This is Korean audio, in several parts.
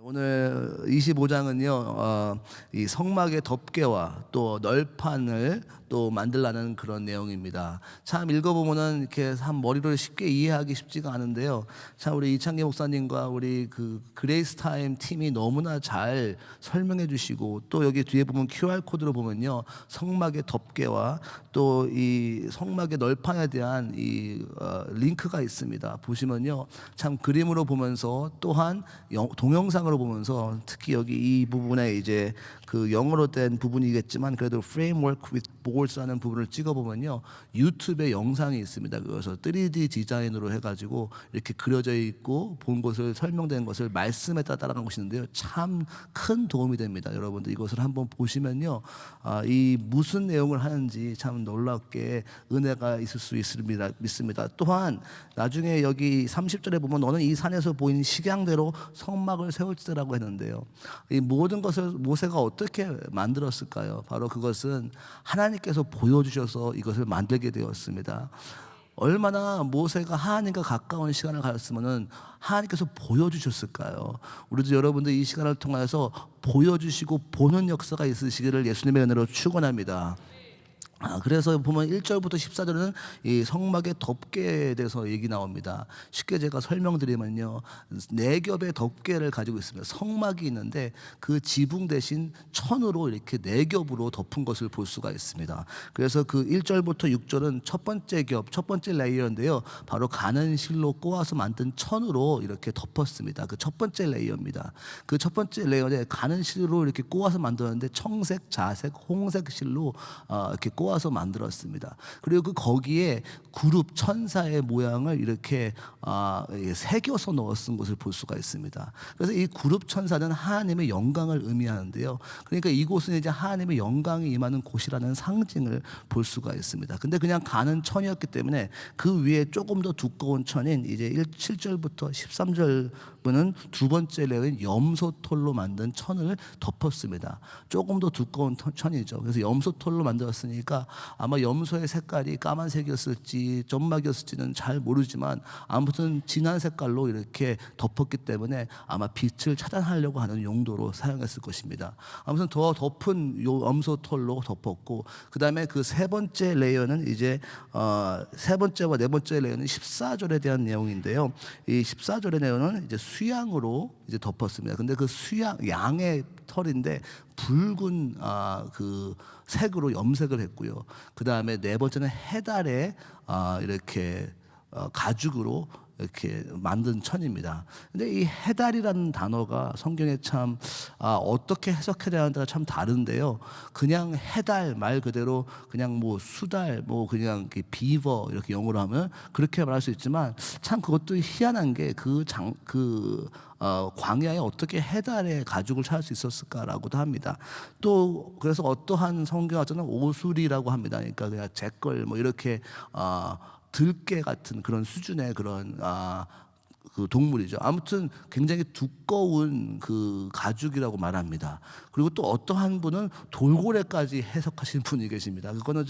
오늘 25장은요, 이 성막의 덮개와 또 널판을 또 만들라는 그런 내용입니다. 참 읽어보면은 이렇게 참 머리로 쉽게 이해하기 쉽지가 않은데요. 참 우리 이창기 목사님과 우리 그 그레이스 타임 팀이 너무나 잘 설명해 주시고, 또 여기 뒤에 보면 QR 코드로 보면요, 성막의 덮개와 또 이 성막의 널판에 대한 이 링크가 있습니다. 보시면요, 참 그림으로 보면서 또한 동영상으로 보면서 특히 여기 이 부분에 이제 그 영어로 된 부분이겠지만 그래도 framework with boards라는 부분을 찍어보면요, 유튜브에 영상이 있습니다. 그래서 3D 디자인으로 해가지고 이렇게 그려져 있고 본 것을 설명된 것을 말씀에 따라가는 것이 있는데요, 참 큰 도움이 됩니다. 여러분들 이것을 한번 보시면요, 이 무슨 내용을 하는지 참 놀랍게 은혜가 있을 수 있습니다. 믿습니다. 또한 나중에 여기 30절에 보면 너는 이 산에서 보이는 식양대로 성막을 세울지라고 했는데요, 이 모든 것을 모세가 어떻게 만들었을까요? 바로 그것은 하나님께서 보여주셔서 이것을 만들게 되었습니다. 얼마나 모세가 하나님과 가까운 시간을 가졌으면 하나님께서 보여주셨을까요? 우리도 여러분들 이 시간을 통해서 보여주시고 보는 역사가 있으시기를 예수님의 은혜로 축원합니다. 그래서 보면 1절부터 14절은 이 성막의 덮개에 대해서 얘기 나옵니다. 쉽게 제가 설명드리면요, 4겹의 덮개를 가지고 있습니다. 성막이 있는데 그 지붕 대신 천으로 이렇게 4겹으로 덮은 것을 볼 수가 있습니다. 그래서 그 1절부터 6절은 첫 번째 겹, 첫 번째 레이어인데요, 바로 가는 실로 꼬아서 만든 천으로 이렇게 덮었습니다. 그 첫 번째 레이어입니다. 그 첫 번째 레이어에 가는 실로 이렇게 꼬아서 만들었는데 청색, 자색, 홍색 실로 이렇게 꼬아서 만들었습니다. 그리고 그 거기에 그룹 천사의 모양을 이렇게 새겨서 넣었은 것을 볼 수가 있습니다. 그래서 이 그룹 천사는 하나님의 영광을 의미하는데요, 그러니까 이곳은 이제 하나님의 영광이 임하는 곳이라는 상징을 볼 수가 있습니다. 근데 그냥 가는 천이었기 때문에 그 위에 조금 더 두꺼운 천인 이제 7절부터 13절 분은 두 번째 레인 염소털로 만든 천을 덮었습니다. 조금 더 두꺼운 천이죠. 그래서 염소털로 만들었으니까 아마 염소의 색깔이 까만색이었을지 점막이었을지는 잘 모르지만 아무튼 진한 색깔로 이렇게 덮었기 때문에 아마 빛을 차단하려고 하는 용도로 사용했을 것입니다. 아무튼 더 덮은 염소털로 덮었고, 그 다음에 그 세 번째 레이어는 이제 세 번째와 네 번째 레이어는 14절에 대한 내용인데요, 이 14절의 내용은 이제 수양으로 이제 덮었습니다. 근데 그 수양, 양의 털인데 붉은 그 색으로 염색을 했고요. 그 다음에 네 번째는 해달에 이렇게 가죽으로 이렇게 만든 천입니다. 근데 이 해달이라는 단어가 성경에 참 어떻게 해석해야 하는지가 참 다른데요, 그냥 해달 말 그대로 그냥 뭐 수달, 뭐 그냥 비버 이렇게 영어로 하면 그렇게 말할 수 있지만, 참 그것도 희한한 게 광야에 어떻게 해달의 가죽을 찾을 수 있었을까라고도 합니다. 또 그래서 어떠한 성경학자는 오술이라고 합니다. 그러니까 그냥 제걸 뭐 이렇게 들깨 같은 그런 수준의 그런 그 동물이죠. 아무튼 굉장히 두꺼운 그 가죽이라고 말합니다. 그리고 또 어떠한 분은 돌고래까지 해석하시는 분이 계십니다. 그거는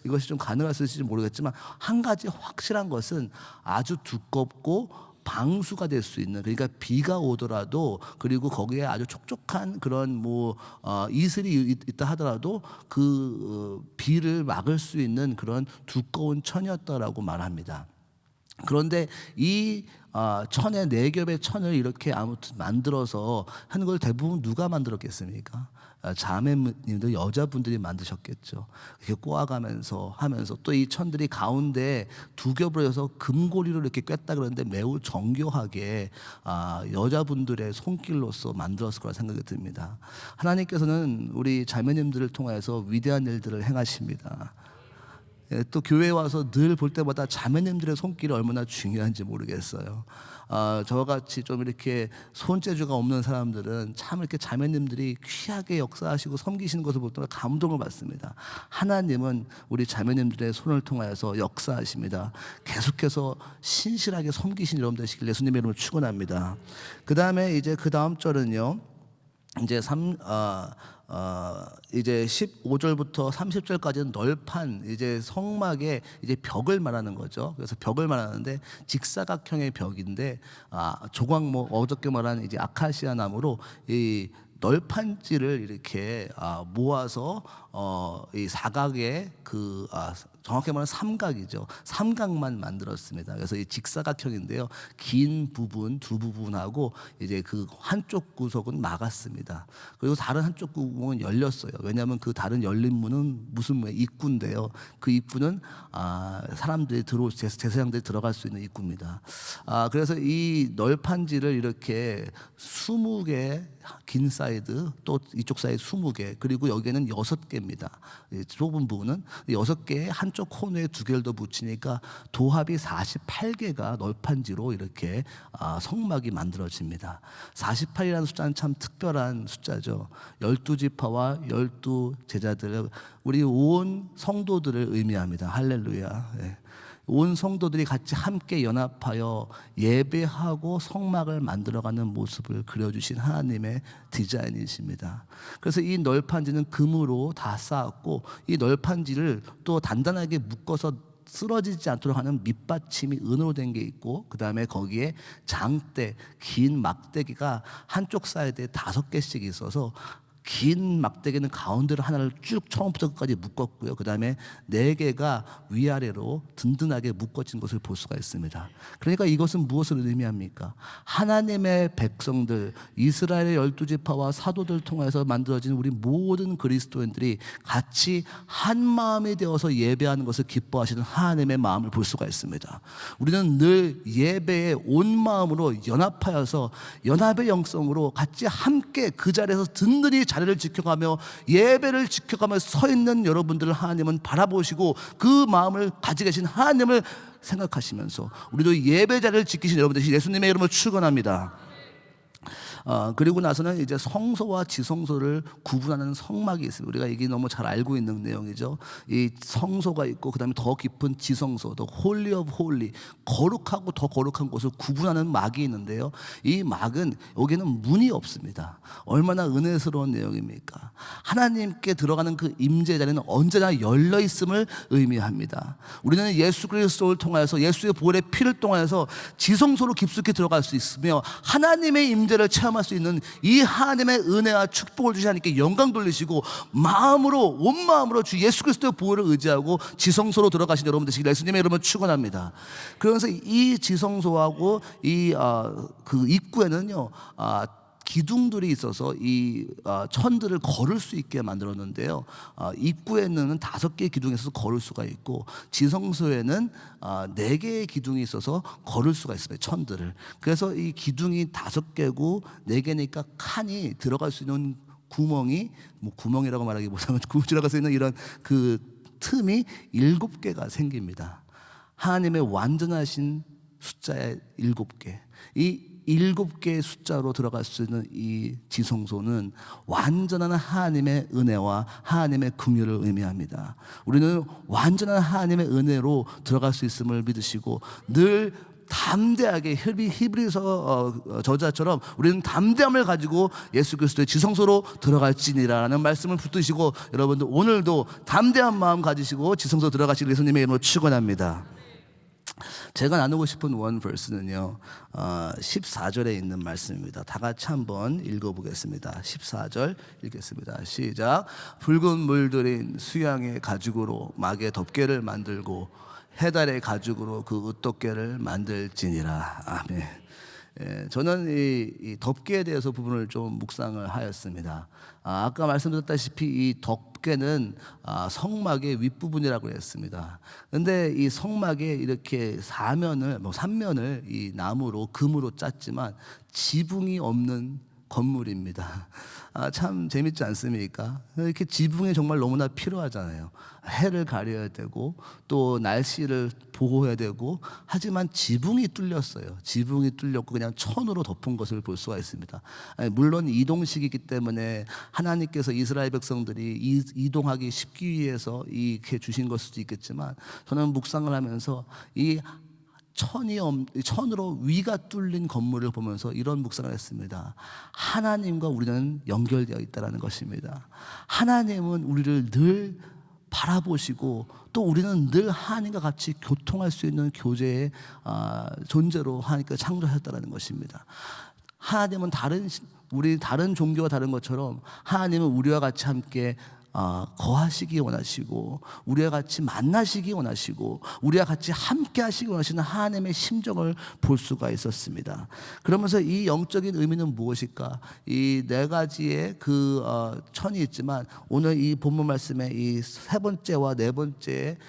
이것이 좀 가능할지 모르겠지만, 한 가지 확실한 것은 아주 두껍고 방수가 될 수 있는, 그러니까 비가 오더라도, 그리고 거기에 아주 촉촉한 그런 뭐 이슬이 있다 하더라도 그 비를 막을 수 있는 그런 두꺼운 천이었다라고 말합니다. 그런데 이 천의 4겹의 천을 이렇게 아무튼 만들어서 하는 걸 대부분 누가 만들었겠습니까? 자매님들, 여자분들이 만드셨겠죠. 이렇게 꼬아가면서 하면서, 또 이 천들이 가운데 2겹으로 해서 금고리로 이렇게 꿰다 그러는데 매우 정교하게 여자분들의 손길로서 만들었을 거라 생각이 듭니다. 하나님께서는 우리 자매님들을 통해서 위대한 일들을 행하십니다. 또 교회에 와서 늘 볼 때마다 자매님들의 손길이 얼마나 중요한지 모르겠어요. 저같이 좀 이렇게 손재주가 없는 사람들은 참 이렇게 자매님들이 귀하게 역사하시고 섬기시는 것을 볼 때마다 감동을 받습니다. 하나님은 우리 자매님들의 손을 통하여서 역사하십니다. 계속해서 신실하게 섬기신 여러분 되시길 예수님의 이름으로 축원합니다. 그 다음에 이제 그 다음 절은요, 이제 이제 15절부터 30절까지는 널판 이제 성막의 이제 벽을 말하는 거죠. 그래서 벽을 말하는데 직사각형의 벽인데 조각목 어저께 말한 이제 아카시아 나무로 이 널판지를 이렇게 모아서 이 사각의 정확히 말하면 삼각이죠. 삼각만 만들었습니다. 그래서 이 직사각형인데요. 긴 부분 두 부분하고 이제 그 한쪽 구석은 막았습니다. 그리고 다른 한쪽 구멍은 열렸어요. 왜냐하면 그 다른 열린 문은 무슨 문 입구인데요. 그 입구는 사람들이 제사장들이 들어갈 수 있는 입구입니다. 그래서 이 널판지를 이렇게 20개 긴 사이드 또 이쪽 사이드 20개 그리고 여기에는 6개입니다. 좁은 부분은 6개의 한쪽 코너에 2개를 더 붙이니까 도합이 48개가 널판지로 이렇게 성막이 만들어집니다. 48이라는 숫자는 참 특별한 숫자죠. 12지파와 12제자들 우리 온 성도들을 의미합니다. 할렐루야. 네. 온 성도들이 같이 함께 연합하여 예배하고 성막을 만들어가는 모습을 그려주신 하나님의 디자인이십니다. 그래서 이 널판지는 금으로 다 쌓았고 이 널판지를 또 단단하게 묶어서 쓰러지지 않도록 하는 밑받침이 은으로 된 게 있고 그 다음에 거기에 장대, 긴 막대기가 한쪽 사이드에 5개씩 있어서 긴 막대기는 가운데로 하나를 쭉 처음부터 끝까지 묶었고요. 그 다음에 4개가 위아래로 든든하게 묶어진 것을 볼 수가 있습니다. 그러니까 이것은 무엇을 의미합니까? 하나님의 백성들, 이스라엘의 12지파와 사도들 통해서 만들어진 우리 모든 그리스도인들이 같이 한 마음이 되어서 예배하는 것을 기뻐하시는 하나님의 마음을 볼 수가 있습니다. 우리는 늘 예배에 온 마음으로 연합하여서 연합의 영성으로 같이 함께 그 자리에서 든든히 자리를 지켜가며 예배를 지켜가며 서 있는 여러분들을 하나님은 바라보시고 그 마음을 가지고 계신 하나님을 생각하시면서 우리도 예배 자리를 지키신 여러분들 예수님의 이름으로 축원합니다. 그리고 나서는 이제 성소와 지성소를 구분하는 성막이 있습니다. 우리가 이게 너무 잘 알고 있는 내용이죠. 이 성소가 있고 그다음에 더 깊은 지성소, 더 홀리 오브 홀리, 거룩하고 더 거룩한 곳을 구분하는 막이 있는데요. 이 막은 여기는 문이 없습니다. 얼마나 은혜스러운 내용입니까? 하나님께 들어가는 그 임재 자리는 언제나 열려 있음을 의미합니다. 우리는 예수 그리스도를 통하여서 예수의 보혈의 피를 통하여서 지성소로 깊숙이 들어갈 수 있으며 하나님의 임재를 체험할 수 있는 이 하나님의 은혜와 축복을 주신 하나님께 영광 돌리시고 마음으로 온 마음으로 주 예수 그리스도의 보혈을 의지하고 지성소로 들어가신 여러분 되시길 예수님의 이름으로 축원합니다. 그래서 이 지성소하고 그 입구에는요 기둥들이 있어서 이 천들을 걸을 수 있게 만들었는데요. 입구에는 5개의 기둥이 있어서 걸을 수가 있고 지성소에는 4개의 기둥이 있어서 걸을 수가 있습니다. 천들을. 그래서 이 기둥이 5개고 4개니까 칸이 들어갈 수 있는 구멍이 구멍이라고 말하기보다는 들어갈 수 있는 이런 그 틈이 7개가 생깁니다. 하나님의 완전하신 숫자의 7개. 이 7개의 숫자로 들어갈 수 있는 이 지성소는 완전한 하나님의 은혜와 하나님의 긍휼을 의미합니다. 우리는 완전한 하나님의 은혜로 들어갈 수 있음을 믿으시고 늘 담대하게 히브리서 저자처럼 우리는 담대함을 가지고 예수 그리스도의 지성소로 들어갈지니라는 말씀을 붙드시고 여러분들 오늘도 담대한 마음 가지시고 지성소 들어가시길 예수님의 이름으로 축원합니다. 제가 나누고 싶은 원 verse는요 14절에 있는 말씀입니다. 다 같이 한번 읽어보겠습니다. 14절 읽겠습니다. 시작. 붉은 물들인 수양의 가죽으로 막의 덮개를 만들고 해달의 가죽으로 그 으덮개를 만들지니라. 아멘. 저는 이 덮개에 대해서 부분을 좀 묵상을 하였습니다. 아까 말씀드렸다시피 이 덮개는 성막의 윗부분이라고 했습니다. 근데 이 성막에 이렇게 3면을 이 나무로 금으로 짰지만 지붕이 없는 건물입니다. 참 재밌지 않습니까? 이렇게 지붕이 정말 너무나 필요하잖아요. 해를 가려야 되고 또 날씨를 보호해야 되고 하지만 지붕이 뚫렸어요. 지붕이 뚫렸고 그냥 천으로 덮은 것을 볼 수가 있습니다. 물론 이동식이기 때문에 하나님께서 이스라엘 백성들이 이동하기 쉽기 위해서 이렇게 주신 것일 수도 있겠지만 저는 묵상을 하면서 이 천으로 위가 뚫린 건물을 보면서 이런 묵상을 했습니다. 하나님과 우리는 연결되어 있다는 것입니다. 하나님은 우리를 늘 바라보시고 또 우리는 늘 하나님과 같이 교통할 수 있는 교제의 존재로 하나님께서 창조하셨다는 것입니다. 하나님은 우리 다른 종교와 다른 것처럼 하나님은 우리와 같이 함께 거하시기 원하시고 우리와 같이 만나시기 원하시고 우리와 같이 함께 하시기 원하시는 하나님의 심정을 볼 수가 있었습니다. 그러면서 이 영적인 의미는 무엇일까? 이 네 가지의 천이 있지만 오늘 이 본문 말씀의 이 세 번째와 네 번째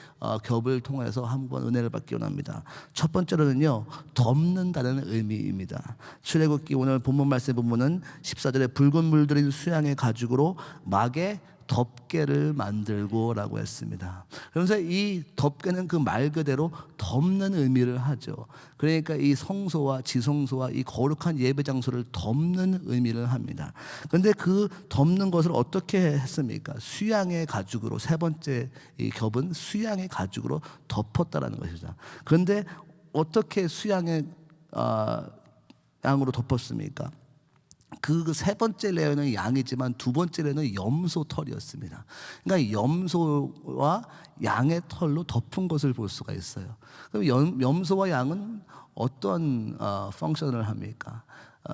겹을 통해서 한번 은혜를 받기 원합니다. 첫 번째로는요, 덮는다는 의미입니다. 출애굽기 오늘 본문 말씀 본문은 14절에 붉은 물들인 수양의 가죽으로 막에 덮개를 만들고 라고 했습니다. 그러면서 이 덮개는 그 말 그대로 덮는 의미를 하죠. 그러니까 이 성소와 지성소와 이 거룩한 예배 장소를 덮는 의미를 합니다. 그런데 그 덮는 것을 어떻게 했습니까? 수양의 가죽으로, 세 번째 이 겹은 수양의 가죽으로 덮었다라는 것이죠. 그런데 어떻게 수양의 양으로 덮었습니까? 그 세 번째 레어는 양이지만 두 번째 레어는 염소 털이었습니다. 그러니까 염소와 양의 털로 덮은 것을 볼 수가 있어요. 그럼 염소와 양은 어떤 펑션을 합니까?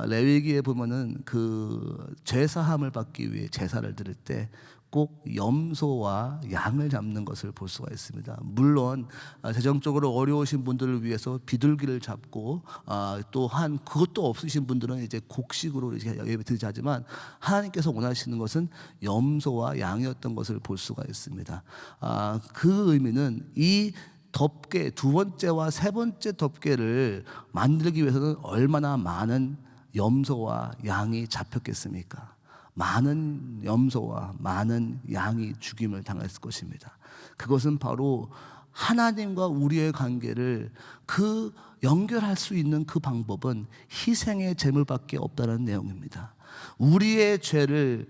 레위기에 보면은 그 제사함을 받기 위해 제사를 드릴 때 꼭 염소와 양을 잡는 것을 볼 수가 있습니다. 물론 재정적으로 어려우신 분들을 위해서 비둘기를 잡고 또한 그것도 없으신 분들은 이제 곡식으로 예배 드리자 하지만 하나님께서 원하시는 것은 염소와 양이었던 것을 볼 수가 있습니다. 그 의미는 이 덮개, 두 번째와 세 번째 덮개를 만들기 위해서는 얼마나 많은 염소와 양이 잡혔겠습니까? 많은 염소와 많은 양이 죽임을 당했을 것입니다. 그것은 바로 하나님과 우리의 관계를 연결할 수 있는 그 방법은 희생의 제물밖에 없다는 내용입니다. 우리의 죄를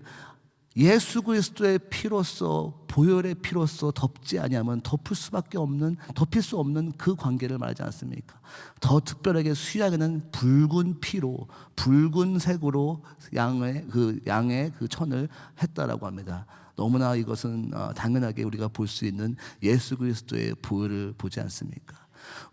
예수 그리스도의 피로써, 보혈의 피로써 덮지 아니하면 덮을 수 없는 그 관계를 말하지 않습니까? 더 특별하게 수양에는 붉은 피로, 붉은색으로 양의 그 천을 했다라고 합니다. 너무나 이것은 당연하게 우리가 볼 수 있는 예수 그리스도의 보혈을 보지 않습니까?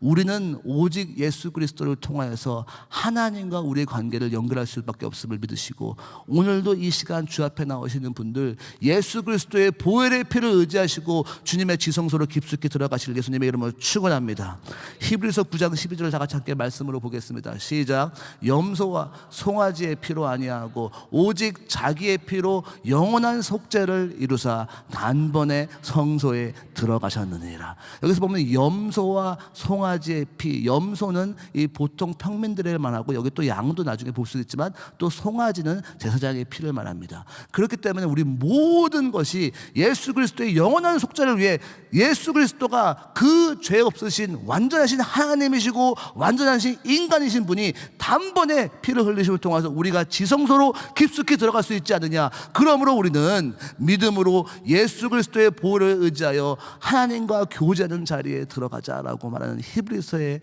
우리는 오직 예수 그리스도를 통하여서 하나님과 우리의 관계를 연결할 수밖에 없음을 믿으시고, 오늘도 이 시간 주 앞에 나오시는 분들 예수 그리스도의 보혈의 피를 의지하시고 주님의 지성소로 깊숙이 들어가실 예수님의 이름으로 축원합니다. 히브리서 9장 12절을 다 같이 함께 말씀으로 보겠습니다. 시작. 염소와 송아지의 피로 아니하고 오직 자기의 피로 영원한 속죄를 이루사 단번에 성소에 들어가셨느니라. 여기서 보면 염소와 송아지의 피, 염소는 이 보통 평민들을 말하고 여기 또 양도 나중에 볼 수 있지만 또 송아지는 제사장의 피를 말합니다. 그렇기 때문에 우리 모든 것이 예수 그리스도의 영원한 속죄를 위해 예수 그리스도가 그 죄 없으신 완전하신 하나님이시고 완전하신 인간이신 분이 단번에 피를 흘리심을 통해서 우리가 지성소로 깊숙이 들어갈 수 있지 않느냐. 그러므로 우리는 믿음으로 예수 그리스도의 보혈을 의지하여 하나님과 교제하는 자리에 들어가자라고 말하는 히브리서의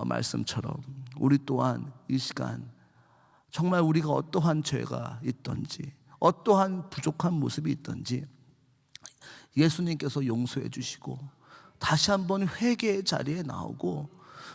말씀처럼 우리 또한 이 시간 정말 우리가 어떠한 죄가 있든지 어떠한 부족한 모습이 있든지 예수님께서 용서해 주시고 다시 한번 회개의 자리에 나오고,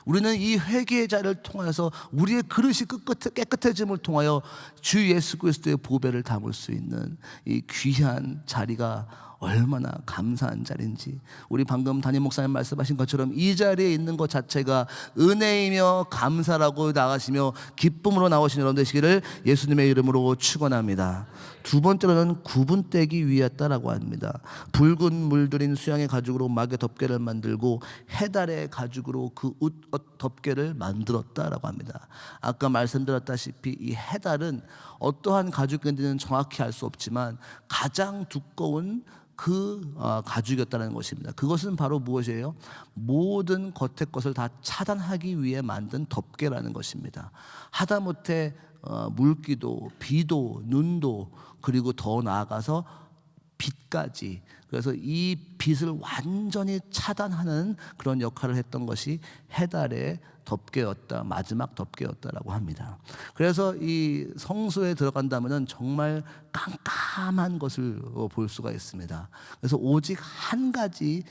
우리는 이 회개의 자리를 통해서 우리의 그릇이 깨끗해짐을 통하여 주 예수 그리스도의 보배를 담을 수 있는 이 귀한 자리가 얼마나 감사한 자리인지, 우리 방금 담임 목사님 말씀하신 것처럼 이 자리에 있는 것 자체가 은혜이며 감사라고 나가시며 기쁨으로 나오신 여러분 되시기를 예수님의 이름으로 축원합니다. 두 번째로는 구분되기 위했다라고 합니다. 붉은 물들인 수양의 가죽으로 막의 덮개를 만들고 해달의 가죽으로 그 덮개를 만들었다라고 합니다. 아까 말씀드렸다시피 이 해달은 어떠한 가죽인지는 정확히 알 수 없지만 가장 두꺼운 그 가죽이었다는 것입니다. 그것은 바로 무엇이에요? 모든 겉의 것을 다 차단하기 위해 만든 덮개라는 것입니다. 하다못해 물기도, 비도, 눈도, 그리고 더 나아가서 빛까지, 그래서 이 빛을 완전히 차단하는 그런 역할을 했던 것이 해달의 덮개였다, 마지막 덮개였다라고 합니다. 그래서 이 성소에 들어간다면은 정말 깜깜한 것을 볼 수가 있습니다. 그래서 오직 한 가지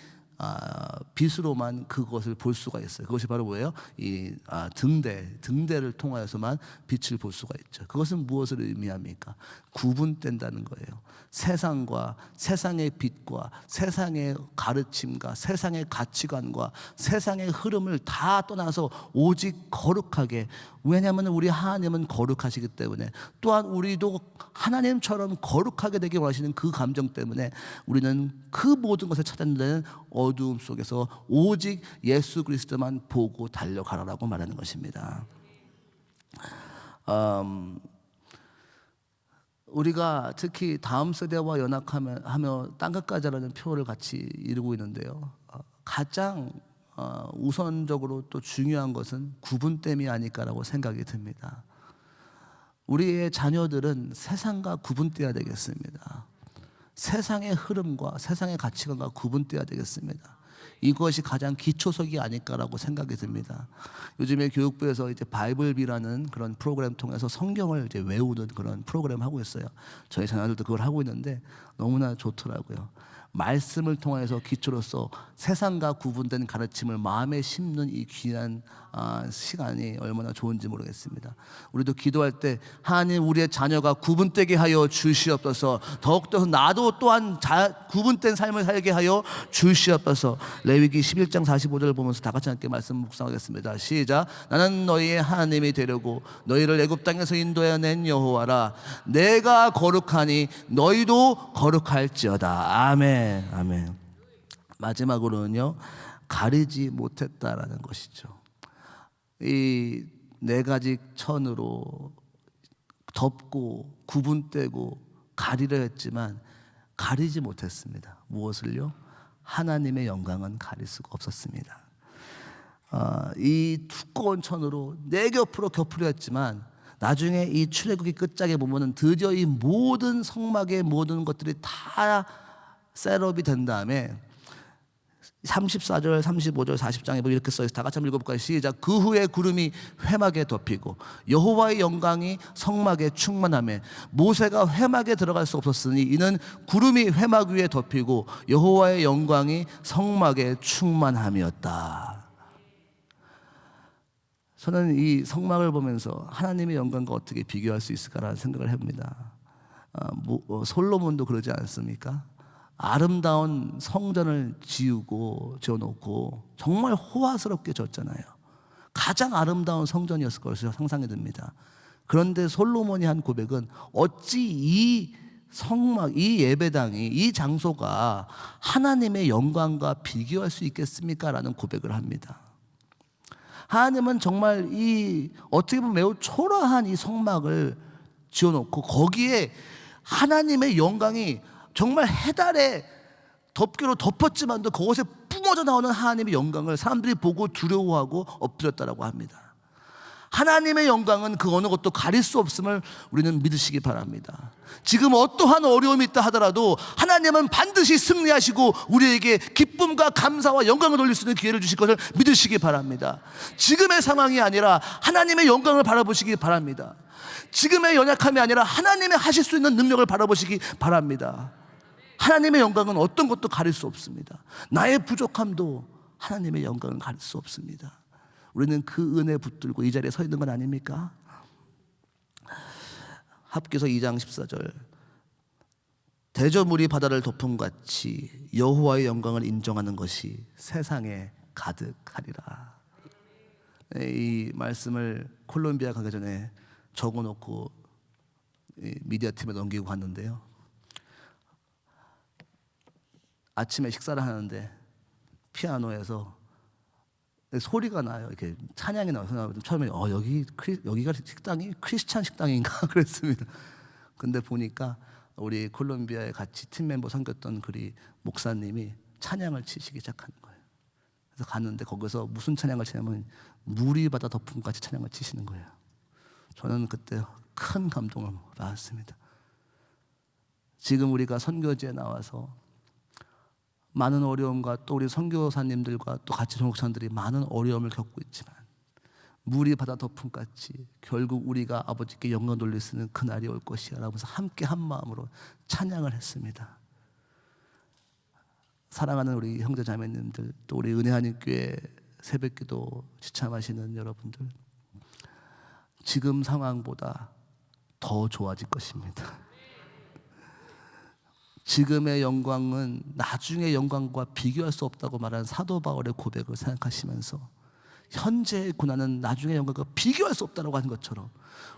빛으로만 그것을 볼 수가 있어요. 그것이 바로 뭐예요? 이 등대를 통하여서만 빛을 볼 수가 있죠. 그것은 무엇을 의미합니까? 구분된다는 거예요. 세상과 세상의 빛과 세상의 가르침과 세상의 가치관과 세상의 흐름을 다 떠나서 오직 거룩하게, 왜냐하면 우리 하나님은 거룩하시기 때문에, 또한 우리도 하나님처럼 거룩하게 되길 원하시는 그 감정 때문에 우리는 그 모든 것을 찾아내는 어두움 속에서 오직 예수 그리스도만 보고 달려가라라고 말하는 것입니다. 우리가 특히 다음 세대와 연합하며 땅끝까지라는 표를 같이 이루고 있는데요, 가장 우선적으로 또 중요한 것은 구분됨이 아닐까라고 생각이 듭니다. 우리의 자녀들은 세상과 구분돼야 되겠습니다. 세상의 흐름과 세상의 가치관과 구분돼야 되겠습니다. 이것이 가장 기초석이 아닐까라고 생각이 듭니다. 요즘에 교육부에서 이제 바이블비라는 그런 프로그램 통해서 성경을 이제 외우는 그런 프로그램 하고 있어요. 저희 자녀들도 그걸 하고 있는데 너무나 좋더라고요. 말씀을 통해서 기초로서 세상과 구분된 가르침을 마음에 심는 이 귀한 시간이 얼마나 좋은지 모르겠습니다. 우리도 기도할 때 하나님, 우리의 자녀가 구분되게 하여 주시옵소서, 더욱더 나도 또한 구분된 삶을 살게 하여 주시옵소서. 레위기 11장 45절을 보면서 다 같이 함께 말씀 묵상하겠습니다. 시작. 나는 너희의 하나님이 되려고 너희를 애굽 땅에서 인도하여 낸 여호와라. 내가 거룩하니 너희도 거룩할지어다. 아멘. 아멘. 마지막으로는요, 가리지 못했다라는 것이죠. 이 네 가지 천으로 덮고 구분되고 가리려 했지만 가리지 못했습니다. 무엇을요? 하나님의 영광은 가릴 수가 없었습니다. 이 두꺼운 천으로 네 겹으로 겹으려 했지만 나중에 이 출애굽기 끝장에 보면은 드디어 이 모든 성막의 모든 것들이 다 셋업이 된 다음에 34절, 35절, 40장에 보면 이렇게 써있어요. 다 같이 한번 읽어볼까요? 시작. 그 후에 구름이 회막에 덮이고 여호와의 영광이 성막에 충만하며 모세가 회막에 들어갈 수 없었으니 이는 구름이 회막 위에 덮이고 여호와의 영광이 성막에 충만함이었다. 저는 이 성막을 보면서 하나님의 영광과 어떻게 비교할 수 있을까라는 생각을 해봅니다. 솔로몬도 그러지 않습니까? 아름다운 성전을 지어놓고 정말 호화스럽게 졌잖아요. 가장 아름다운 성전이었을 것으로 상상이 듭니다. 그런데 솔로몬이 한 고백은 어찌 이 성막, 이 예배당이, 이 장소가 하나님의 영광과 비교할 수 있겠습니까? 라는 고백을 합니다. 하나님은 정말 이 어떻게 보면 매우 초라한 이 성막을 지어놓고 거기에 하나님의 영광이 정말 해달의 덮개로 덮었지만도 그것에 뿜어져 나오는 하나님의 영광을 사람들이 보고 두려워하고 엎드렸다라고 합니다. 하나님의 영광은 그 어느 것도 가릴 수 없음을 우리는 믿으시기 바랍니다. 지금 어떠한 어려움이 있다 하더라도 하나님은 반드시 승리하시고 우리에게 기쁨과 감사와 영광을 돌릴 수 있는 기회를 주실 것을 믿으시기 바랍니다. 지금의 상황이 아니라 하나님의 영광을 바라보시기 바랍니다. 지금의 연약함이 아니라 하나님의 하실 수 있는 능력을 바라보시기 바랍니다. 하나님의 영광은 어떤 것도 가릴 수 없습니다. 나의 부족함도 하나님의 영광을 가릴 수 없습니다. 우리는 그 은혜 붙들고 이 자리에 서 있는 건 아닙니까? 합기서 2장 14절. 대저물이 바다를 덮은 같이 여호와의 영광을 인정하는 것이 세상에 가득하리라. 이 말씀을 콜롬비아 가기 전에 적어놓고 미디어 팀에 넘기고 갔는데요, 아침에 식사를 하는데 피아노에서 소리가 나요. 이렇게 찬양이 나와서 처음에 여기가 식당이 크리스찬 식당인가 그랬습니다. 근데 보니까 우리 콜롬비아에 같이 팀 멤버 섬겼던 그리 목사님이 찬양을 치시기 시작하는 거예요. 그래서 갔는데 거기서 무슨 찬양을 치냐면 물이 바다 덮은 같이 찬양을 치시는 거예요. 저는 그때 큰 감동을 받았습니다. 지금 우리가 선교지에 나와서 많은 어려움과 또 우리 선교사님들과 또 같이 동역자들이 많은 어려움을 겪고 있지만 물이 바다 덮음같이 결국 우리가 아버지께 영광 돌릴 수 있는 그날이 올 것이야 라면서 함께 한 마음으로 찬양을 했습니다. 사랑하는 우리 형제 자매님들, 또 우리 은혜하는 교회 새벽기도 지참하시는 여러분들, 지금 상황보다 더 좋아질 것입니다. 지금의 영광은 나중의 영광과 비교할 수 없다고 말하는 사도 바울의 고백을 생각하시면서 현재의 고난은 나중의 영광과 비교할 수 없다고 하는 것처럼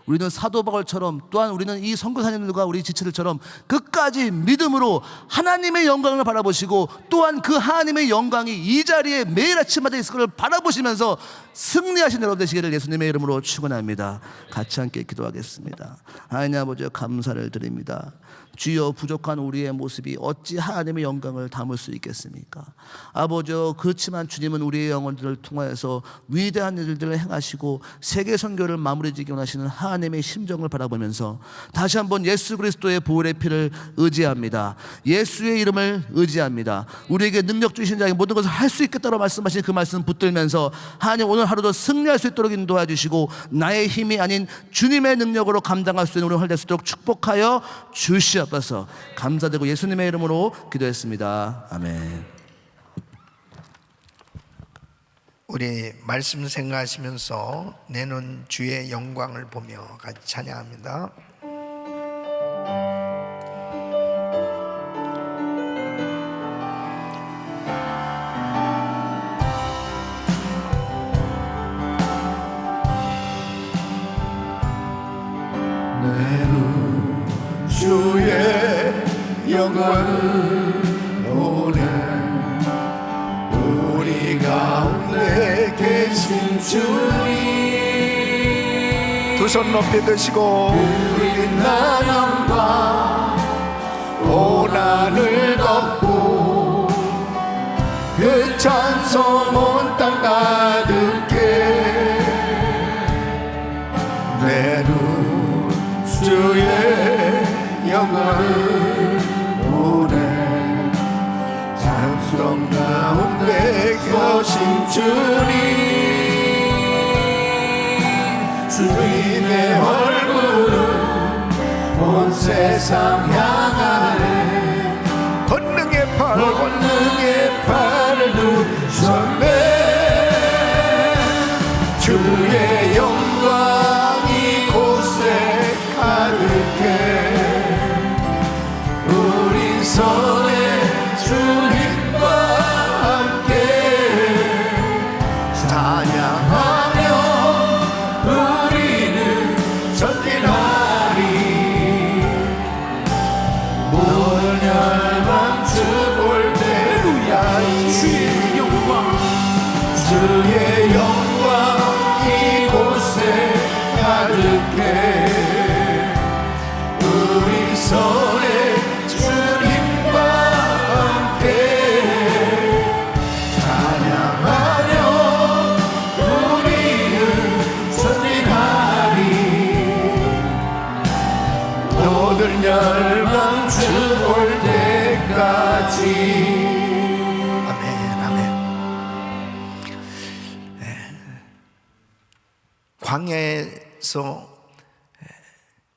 우리는 사도 바울처럼, 또한 우리는 이 선교사님들과 우리 지체들처럼 끝까지 믿음으로 하나님의 영광을 바라보시고, 또한 그 하나님의 영광이 이 자리에 매일 아침마다 있을 것을 바라보시면서 승리하신 여러분 되시기를 예수님의 이름으로 축원합니다. 같이 함께 기도하겠습니다. 하나님 아버지, 감사를 드립니다. 주여, 부족한 우리의 모습이 어찌 하나님의 영광을 담을 수 있겠습니까? 아버지, 그렇지만 주님은 우리의 영혼들을 통하여서 위대한 일들을 행하시고 세계 선교를 마무리 지기 원하시는 하나님의 심정을 바라보면서 다시 한번 예수 그리스도의 보혈의 피를 의지합니다. 예수의 이름을 의지합니다. 우리에게 능력 주신 자에게 모든 것을 할 수 있겠다고 말씀하신 그 말씀 붙들면서 하나님, 오늘 하루도 승리할 수 있도록 인도해 주시고 나의 힘이 아닌 주님의 능력으로 감당할 수 있는 우리 할 수 있도록 축복하여 주시옵소서. 감사드리고 예수님의 이름으로 기도했습니다. 아멘. 우리 말씀 생각하시면서 내는 주의 영광을 보며 같이 찬양합니다. 내는 주의 영광을 보내 우리 가운데 계신 주님, 두 손 높이 드시고 우린 나 영광 고난을 덮고 그 찬송 온 땅 가득해 내 눈 주의 영광을 보내 찬송 가운데 계신 주님의 얼굴은 온 세상 향하네 권능의 팔 권능의 팔을 두셨네 주의 영광이 곳에 가득해 우리 손에 주님과 함께 찬양하며 우리는 전진하리 모든 열망 주 볼 때루야 주의 영광 주의 영광 이곳에 가득해 우리 손에 주님과 함께 찬양하며 우리는 전진하리 모든 열망 주 올 때까지. 아멘, 아멘. 광야에서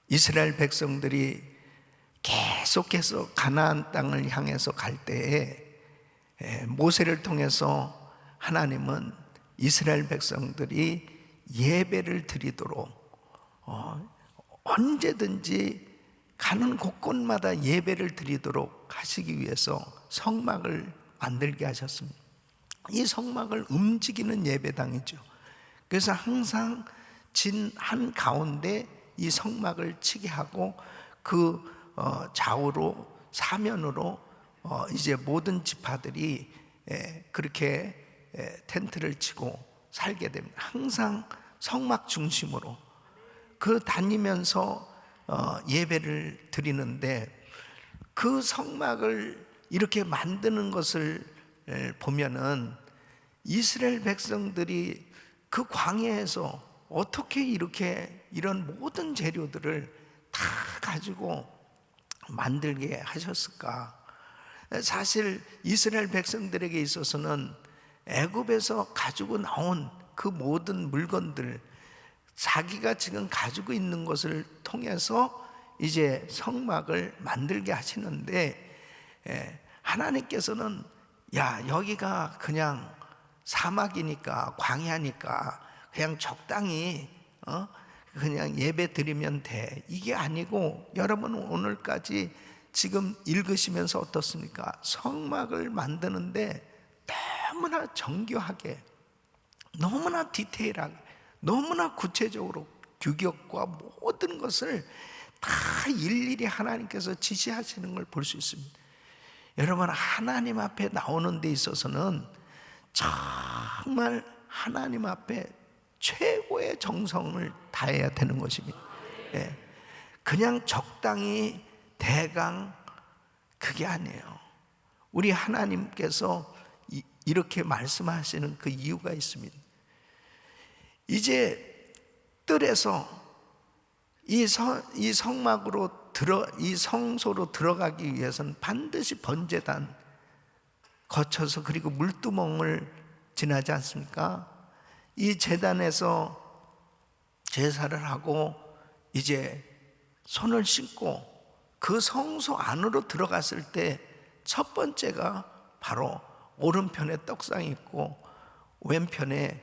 이스라엘 백성들이 계속해서 가나안 땅을 향해서 갈 때에 모세를 통해서 하나님은 이스라엘 백성들이 예배를 드리도록 언제든지 가는 곳곳마다 예배를 드리도록 하시기 위해서 성막을 만들게 하셨습니다. 이 성막을 움직이는 예배당이죠. 그래서 항상 진 한 가운데 이 성막을 치게 하고 그 좌우로 사면으로 이제 모든 지파들이 그렇게 텐트를 치고 살게 됩니다. 항상 성막 중심으로 그 다니면서 예배를 드리는데 그 성막을 이렇게 만드는 것을 보면은 이스라엘 백성들이 그 광야에서 어떻게 이렇게 이런 모든 재료들을 다 가지고 만들게 하셨을까? 사실 이스라엘 백성들에게 있어서는 애굽에서 가지고 나온 그 모든 물건들, 자기가 지금 가지고 있는 것을 통해서 이제 성막을 만들게 하시는데, 하나님께서는 야, 여기가 그냥 사막이니까, 광야니까 그냥 적당히 그냥 예배 드리면 돼, 이게 아니고, 여러분 오늘까지 지금 읽으시면서 어떻습니까? 성막을 만드는데 너무나 정교하게, 너무나 디테일하게, 너무나 구체적으로 규격과 모든 것을 다 일일이 하나님께서 지시하시는 걸 볼 수 있습니다. 여러분, 하나님 앞에 나오는 데 있어서는 정말 하나님 앞에 최고의 정성을 다해야 되는 것입니다. 그냥 적당히 대강, 그게 아니에요. 우리 하나님께서 이렇게 말씀하시는 그 이유가 있습니다. 이제 뜰에서 이 성막으로 이 성소로 들어가기 위해서는 반드시 번제단 거쳐서, 그리고 물두멍을 지나지 않습니까? 이 제단에서 제사를 하고 이제 손을 씻고 그 성소 안으로 들어갔을 때 첫 번째가 바로 오른편에 떡상이 있고 왼편에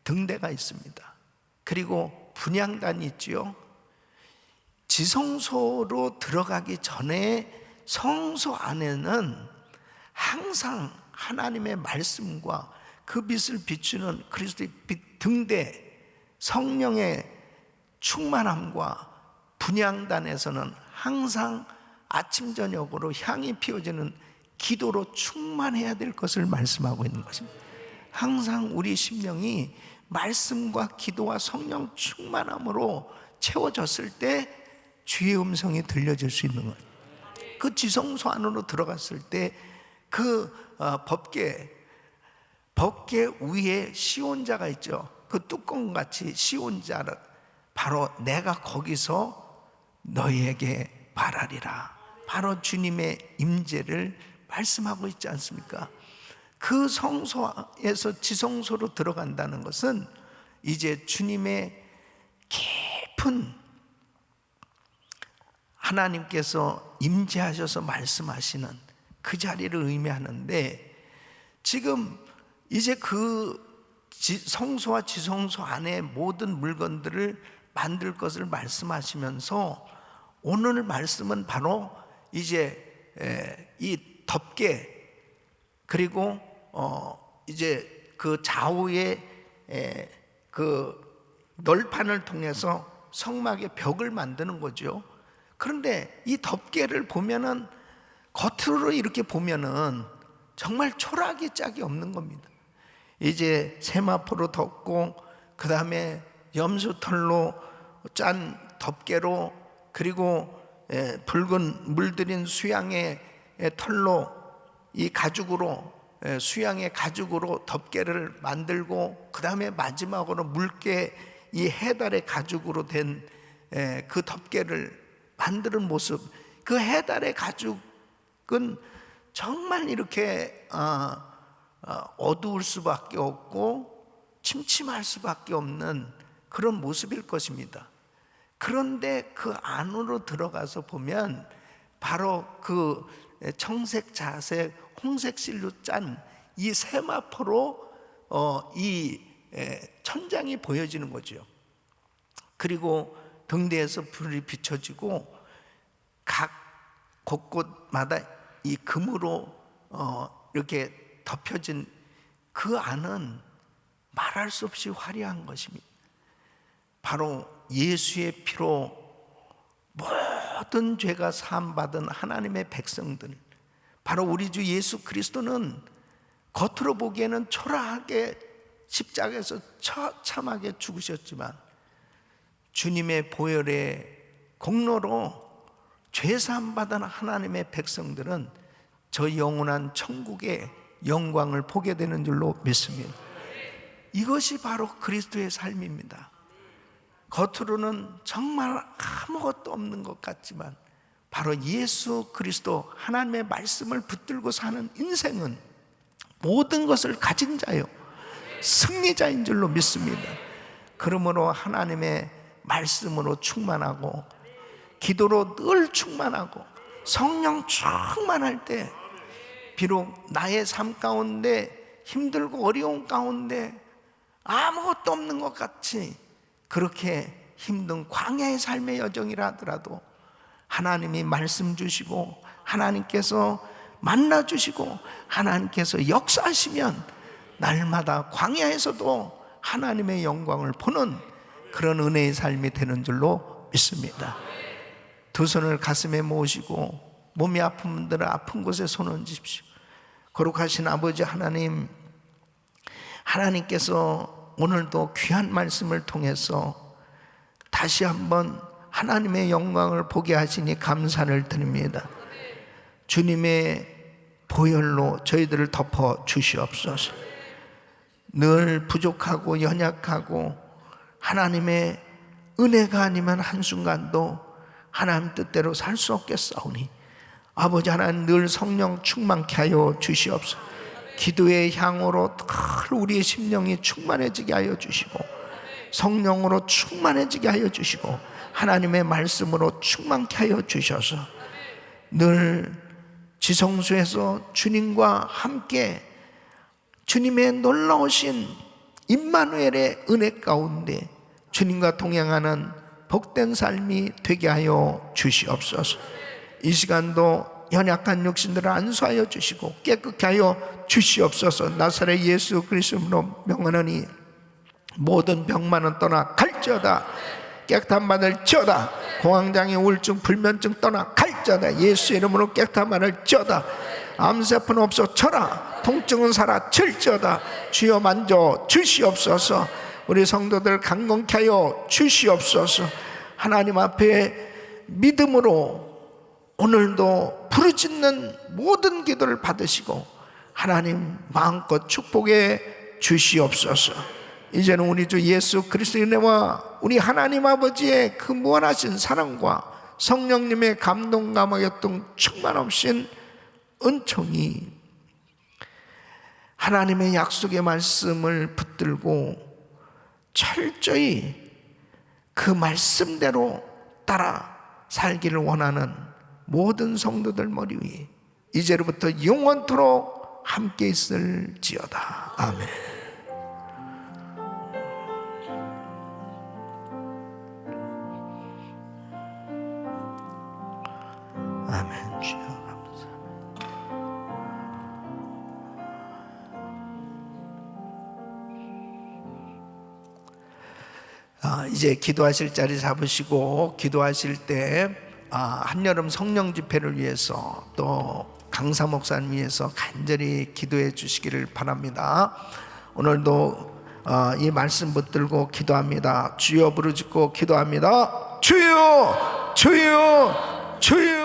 등대가 있습니다. 그리고 분향단이 있지요. 지성소로 들어가기 전에 성소 안에는 항상 하나님의 말씀과 그 빛을 비추는 그리스도의 빛 등대, 성령의 충만함과 분향단에서는 항상 아침 저녁으로 향이 피워지는 기도로 충만해야 될 것을 말씀하고 있는 것입니다. 항상 우리 심령이 말씀과 기도와 성령 충만함으로 채워졌을 때 주의 음성이 들려질 수 있는 거예요. 그 지성소 안으로 들어갔을 때 그 법궤 위에 시온자가 있죠. 그 뚜껑같이 시온자를, 바로 내가 거기서 너희에게 말하리라, 바로 주님의 임재를 말씀하고 있지 않습니까? 그 성소에서 지성소로 들어간다는 것은 이제 주님의 깊은, 하나님께서 임재하셔서 말씀하시는 그 자리를 의미하는데, 지금 이제 그 성소와 지성소 안에 모든 물건들을 만들 것을 말씀하시면서, 오늘 말씀은 바로 이제 이 덮개, 그리고 이제 그 좌우에 그 널판을 통해서 성막의 벽을 만드는 거죠. 그런데 이 덮개를 보면은, 겉으로 이렇게 보면은 정말 초라하기 짝이 없는 겁니다. 이제 세마포로 덮고, 그 다음에 염소털로 짠 덮개로, 그리고 붉은 물들인 수양의 털로, 이 가죽으로, 수양의 가죽으로 덮개를 만들고, 그 다음에 마지막으로 물개, 이 해달의 가죽으로 된 그 덮개를 만드는 모습. 그 해달의 가죽은 정말 이렇게 어두울 수밖에 없고 침침할 수밖에 없는 그런 모습일 것입니다. 그런데 그 안으로 들어가서 보면 바로 그 청색, 자색, 홍색 실로 짠 이 세마포로 이 천장이 보여지는 거죠. 그리고 등대에서 불이 비춰지고, 각 곳곳마다 이 금으로 이렇게 덮여진 그 안은 말할 수 없이 화려한 것입니다. 바로 예수의 피로 모든 죄가 사함받은 하나님의 백성들, 바로 우리 주 예수 그리스도는 겉으로 보기에는 초라하게 십자가에서 처참하게 죽으셨지만, 주님의 보혈의 공로로 죄 사함받은 하나님의 백성들은 저 영원한 천국의 영광을 보게 되는 줄로 믿습니다. 이것이 바로 그리스도의 삶입니다. 겉으로는 정말 아무것도 없는 것 같지만 바로 예수 그리스도 하나님의 말씀을 붙들고 사는 인생은 모든 것을 가진 자요, 승리자인 줄로 믿습니다. 그러므로 하나님의 말씀으로 충만하고 기도로 늘 충만하고 성령 충만할 때 비록 나의 삶 가운데 힘들고 어려운 가운데 아무것도 없는 것 같이 그렇게 힘든 광야의 삶의 여정이라 하더라도 하나님이 말씀 주시고 하나님께서 만나 주시고 하나님께서 역사하시면 날마다 광야에서도 하나님의 영광을 보는 그런 은혜의 삶이 되는 줄로 믿습니다. 두 손을 가슴에 모으시고 몸이 아픈 분들은 아픈 곳에 손 얹으십시오. 거룩하신 아버지 하나님, 하나님께서 오늘도 귀한 말씀을 통해서 다시 한번 하나님의 영광을 보게 하시니 감사를 드립니다. 주님의 보혈로 저희들을 덮어 주시옵소서. 늘 부족하고 연약하고 하나님의 은혜가 아니면 한순간도 하나님 뜻대로 살 수 없겠사오니 아버지 하나님 늘 성령 충만케 하여 주시옵소서. 기도의 향으로 늘 우리의 심령이 충만해지게 하여 주시고 성령으로 충만해지게 하여 주시고 하나님의 말씀으로 충만케 하여 주셔서 늘 지성소에서 주님과 함께 주님의 놀라우신 임마누엘의 은혜 가운데 주님과 동행하는 복된 삶이 되게 하여 주시옵소서. 이 시간도 연약한 육신들을 안수하여 주시고 깨끗게 하여 주시옵소서. 나사렛 예수 그리스도로 명하노니 모든 병만은 떠나 갈지어다. 깨끗한 받을지어다. 공황장애, 우울증, 불면증 떠나 갈지어다. 예수 이름으로 깨끗한 받을지어다. 암세포는 없어져라. 통증은 사라질지어다. 주여 만져 주시옵소서. 우리 성도들 강건케 하여 주시옵소서. 하나님 앞에 믿음으로 오늘도 부르짖는 모든 기도를 받으시고 하나님 마음껏 축복해 주시옵소서. 이제는 우리 주 예수 그리스도의 은혜와 우리 하나님 아버지의 그 무한하신 사랑과 성령님의 감동 감화교통 충만 없인 은총이 하나님의 약속의 말씀을 붙들고 철저히 그 말씀대로 따라 살기를 원하는 모든 성도들 머리 위에 이제로부터 영원토록 함께 있을지어다. 아멘. 아멘. 주여 감사합니다. 이제 기도하실 자리 잡으시고 기도하실 때 한여름 성령 집회를 위해서 또 강사 목사님 위해서 간절히 기도해 주시기를 바랍니다. 오늘도 이 말씀 붙들고 기도합니다. 주여 부르짖고 기도합니다. 주여 주여 주여